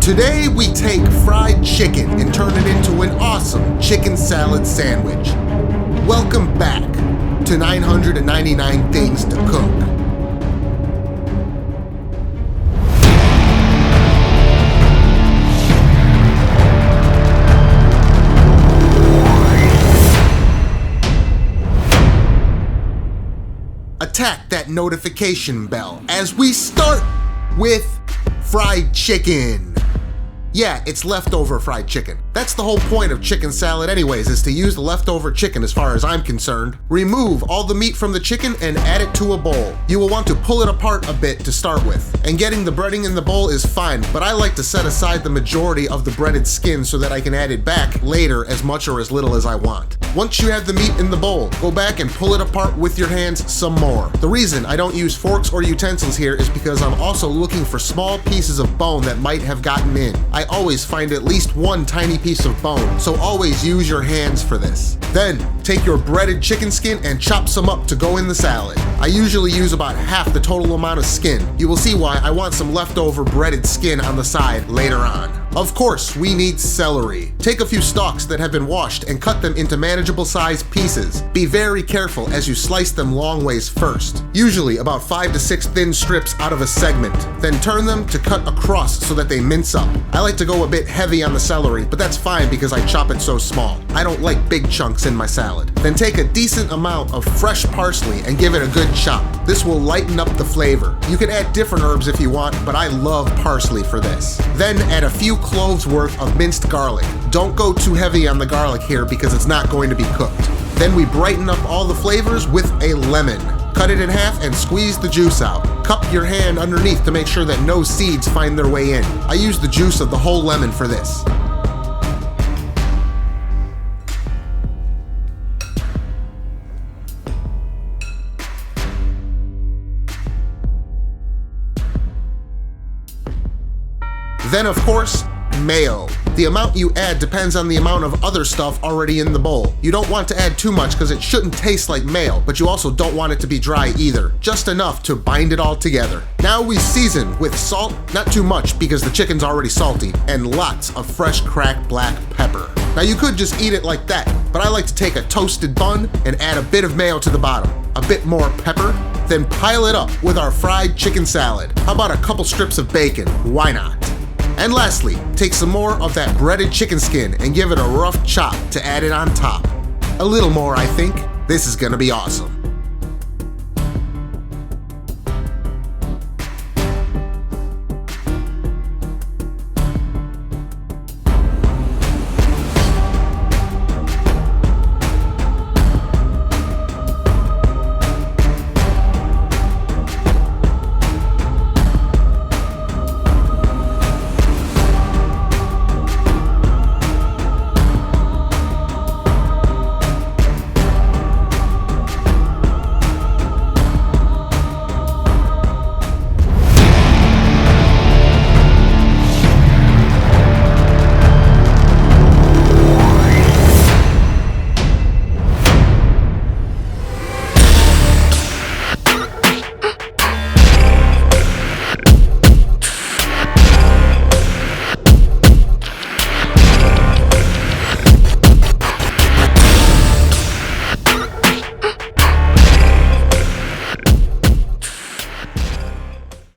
Today we take fried chicken and turn it into an awesome chicken salad sandwich. Welcome back to 999 Things to Cook. Attack that notification bell as we start with fried chicken. Yeah, it's leftover fried chicken. That's the whole point of chicken salad anyways, is to use the leftover chicken as far as I'm concerned. Remove all the meat from the chicken and add it to a bowl. You will want to pull it apart a bit to start with. And getting the breading in the bowl is fine, but I like to set aside the majority of the breaded skin so that I can add it back later as much or as little as I want. Once you have the meat in the bowl, go back and pull it apart with your hands some more. The reason I don't use forks or utensils here is because I'm also looking for small pieces of bone that might have gotten in. I always find at least one tiny piece of bone, so always use your hands for this. Then, take your breaded chicken skin and chop some up to go in the salad. I usually use about half the total amount of skin. You will see why I want some leftover breaded skin on the side later on. Of course, we need celery. Take a few stalks that have been washed and cut them into manageable sized pieces. Be very careful as you slice them long ways first, usually about 5 to 6 thin strips out of a segment. Then turn them to cut across so that they mince up. I like to go a bit heavy on the celery, but that's fine because I chop it so small. I don't like big chunks in my salad. Then take a decent amount of fresh parsley and give it a good chop. This will lighten up the flavor. You can add different herbs if you want, but I love parsley for this. Then add a few cloves worth of minced garlic. Don't go too heavy on the garlic here because it's not going to be cooked. Then we brighten up all the flavors with a lemon. Cut it in half and squeeze the juice out. Cup your hand underneath to make sure that no seeds find their way in. I use the juice of the whole lemon for this. Then, of course, mayo. The amount you add depends on the amount of other stuff already in the bowl. You don't want to add too much because it shouldn't taste like mayo, but you also don't want it to be dry either. Just enough to bind it all together. Now we season with salt, not too much because the chicken's already salty, and lots of fresh cracked black pepper. Now you could just eat it like that, but I like to take a toasted bun and add a bit of mayo to the bottom, a bit more pepper, then pile it up with our fried chicken salad. How about a couple strips of bacon? Why not? And lastly, take some more of that breaded chicken skin and give it a rough chop to add it on top. A little more, I think. This is gonna be awesome.